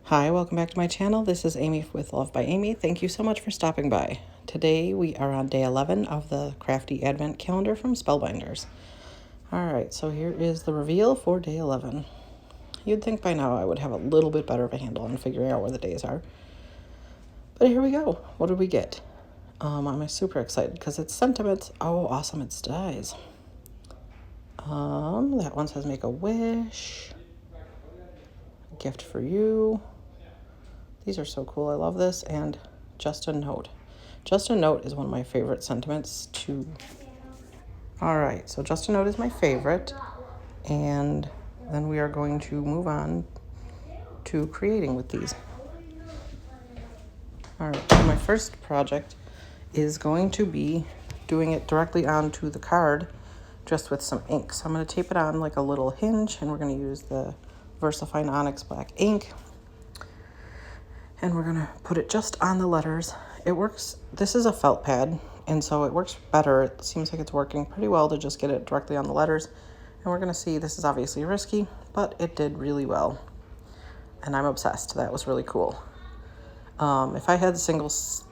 Hi, welcome back to my channel. This is Amy with Love by Amy. Thank you so much for stopping by. Today we are on day 11 of the Crafty Advent Calendar from Spellbinders. Alright, so here is the reveal for day 11. You'd think by now I would have a little bit better of a handle on figuring out where the days are. But here we go. What did we get? I'm super excited because it's sentiments. Oh, awesome, it's dies. That one says make a wish. Gift for you. These are so cool. I love this. And just a note. Just a note is one of my favorite sentiments to... Alright, so just a note is my favorite. And then we are going to move on to creating with these. Alright, so my first project is going to be doing it directly onto the card just with some ink. So I'm going to tape it on like a little hinge, and we're going to use the VersaFine Onyx Black ink. And we're gonna put it just on the letters. It works, this is a felt pad, and so it works better. It seems like it's working pretty well to just get it directly on the letters. And we're gonna see, this is obviously risky, but it did really well. And I'm obsessed, that was really cool. If I had a single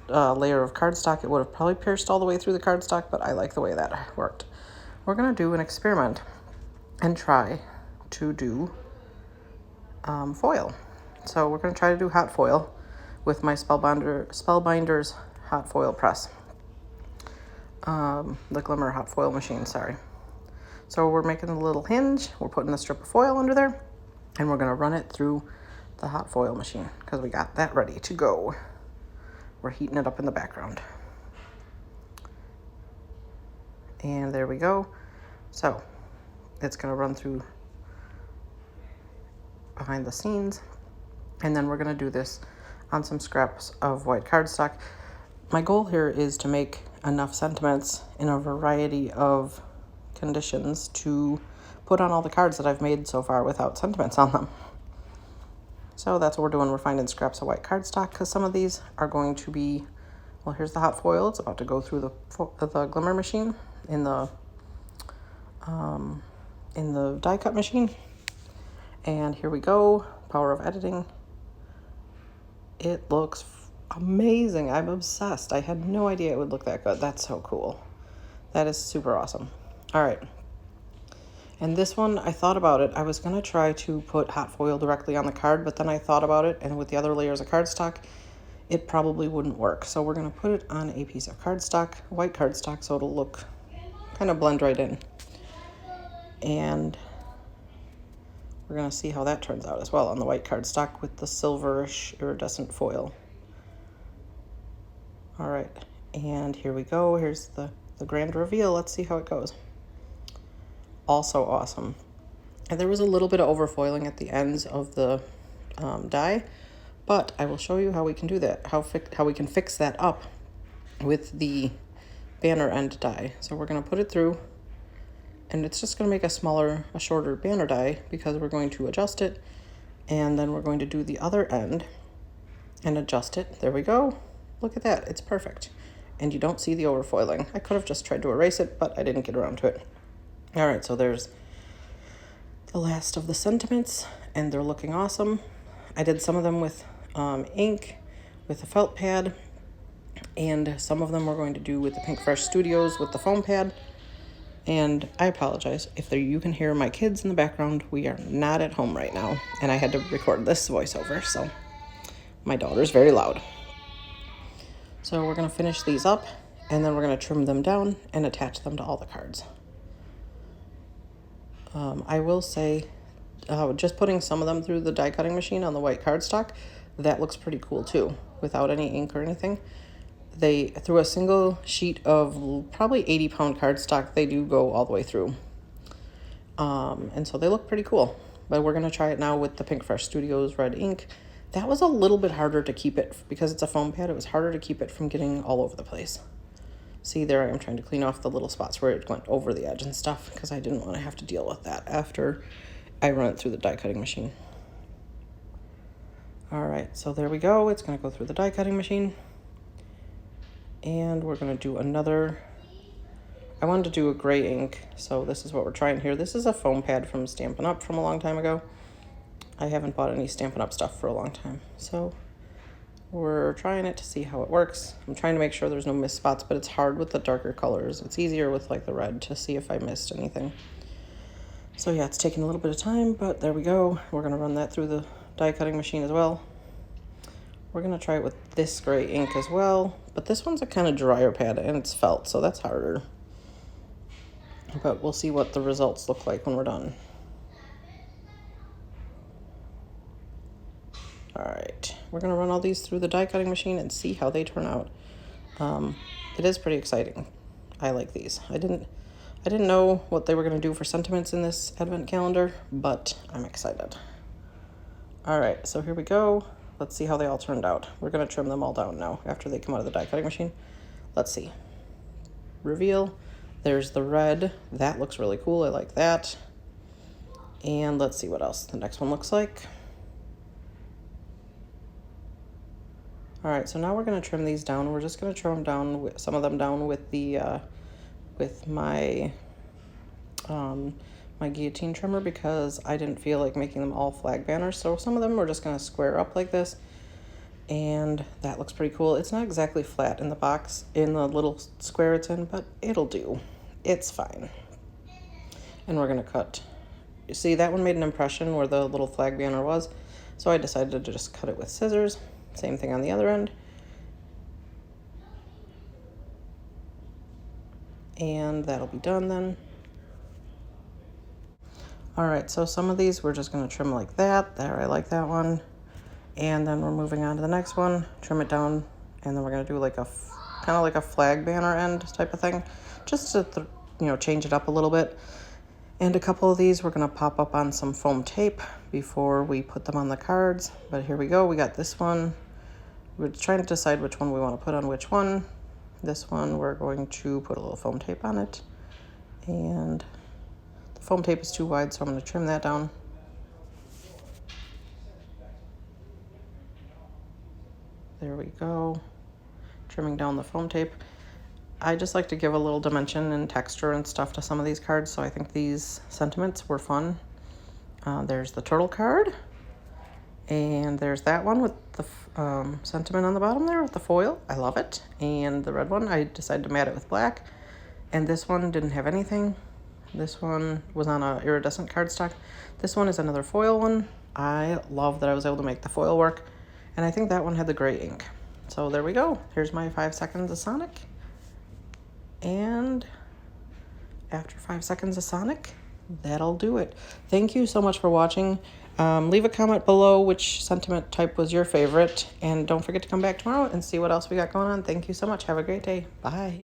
layer of cardstock, it would have probably pierced all the way through the cardstock, but I like the way that worked. We're gonna do an experiment and try to do foil. So we're gonna try to do hot foil with my Spellbinders hot foil press. The Glimmer hot foil machine, sorry. So we're making a little hinge, we're putting a strip of foil under there, and we're gonna run it through the hot foil machine because we got that ready to go. We're heating it up in the background. And there we go. So it's gonna run through behind the scenes, and then we're gonna do this on some scraps of white cardstock. My goal here is to make enough sentiments in a variety of conditions to put on all the cards that I've made so far without sentiments on them. So that's what we're doing. We're finding scraps of white cardstock because some of these are going to be, well, here's the hot foil. It's about to go through the Glimmer machine in the die cut machine. And here we go, power of editing. It looks amazing. I'm obsessed. I had no idea it would look that good. That's so cool. That is super awesome. All right. And this one, I thought about it. I was going to try to put hot foil directly on the card, but then I thought about it, and with the other layers of cardstock, it probably wouldn't work. So we're going to put it on a piece of cardstock, white cardstock, so it'll look, kind of blend right in. And we're going to see how that turns out as well on the white cardstock with the silverish iridescent foil. All right, and here we go. Here's the grand reveal. Let's see how it goes. Also awesome. And there was a little bit of overfoiling at the ends of the die, but I will show you how we can do that, how we can fix that up with the banner end die. So we're going to put it through, and it's just going to make a shorter banner die because we're going to adjust it, and then we're going to do the other end and adjust it. There we go. Look at that. It's perfect. And you don't see the overfoiling. I could have just tried to erase it, but I didn't get around to it. All right, so there's the last of the sentiments, and they're looking awesome. I did some of them with ink, with a felt pad, and some of them we're going to do with the Pink Fresh Studios with the foam pad. And I apologize if you can hear my kids in the background. We are not at home right now, and I had to record this voiceover, so my daughter's very loud. So we're going to finish these up, and then we're going to trim them down and attach them to all the cards. I will say, just putting some of them through the die cutting machine on the white cardstock, that looks pretty cool too, without any ink or anything. They, through a single sheet of probably 80-pound cardstock, they do go all the way through. And so they look pretty cool. But we're going to try it now with the Pink Fresh Studios red ink. That was a little bit harder to keep it, because it's a foam pad, it was harder to keep it from getting all over the place. See, there I am trying to clean off the little spots where it went over the edge and stuff, because I didn't want to have to deal with that after I run it through the die cutting machine. All right, so there we go. It's going to go through the die cutting machine. And we're going to do another. I wanted to do a gray ink, so this is what we're trying here. This is a foam pad from Stampin' Up! From a long time ago. I haven't bought any Stampin' Up! Stuff for a long time, so we're trying it to see how it works. I'm trying to make sure there's no missed spots, but it's hard with the darker colors. It's easier with like the red to see if I missed anything. So yeah, it's taking a little bit of time, but there we go. We're gonna run that through the die cutting machine as well. We're gonna try it with this gray ink as well, but this one's a kind of drier pad and it's felt, so that's harder. But we'll see what the results look like when we're done. All right, we're gonna run all these through the die cutting machine and see how they turn out. It is pretty exciting. I like these. I didn't know what they were gonna do for sentiments in this advent calendar, but I'm excited. All right, so here we go. Let's see how they all turned out. We're gonna trim them all down now after they come out of the die cutting machine. Let's see. Reveal. There's the red. That looks really cool. I like that. And let's see what else the next one looks like. All right, so now we're gonna trim these down. We're just gonna trim them down, with some of them down with the with my my guillotine trimmer, because I didn't feel like making them all flag banners. So some of them we're just gonna square up like this, and that looks pretty cool. It's not exactly flat in the box, in the little square it's in, but it'll do. It's fine. And we're gonna cut. You see, that one made an impression where the little flag banner was, so I decided to just cut it with scissors. Same thing on the other end. And that'll be done then. All right, so some of these we're just gonna trim like that. There, I like that one. And then we're moving on to the next one, trim it down, and then we're gonna do like a, kind of like a flag banner end type of thing, just to, change it up a little bit. And a couple of these we're gonna pop up on some foam tape before we put them on the cards. But here we go, we got this one. We're trying to decide which one we want to put on which one. This one, we're going to put a little foam tape on it. And the foam tape is too wide, so I'm going to trim that down. There we go. Trimming down the foam tape. I just like to give a little dimension and texture and stuff to some of these cards, so I think these sentiments were fun. There's the turtle card. And there's that one with the sentiment on the bottom there with the foil. I love it. And the red one, I decided to mat it with black. And this one didn't have anything. This one was on a iridescent cardstock. This one is another foil one. I love that I was able to make the foil work. And I think that one had the gray ink. So there we go. Here's my 5 seconds of Sonic. And after 5 seconds of Sonic, that'll do it. Thank you so much for watching. Leave a comment below which sentiment type was your favorite, and don't forget to come back tomorrow and see what else we got going on. Thank you so much. Have a great day. Bye.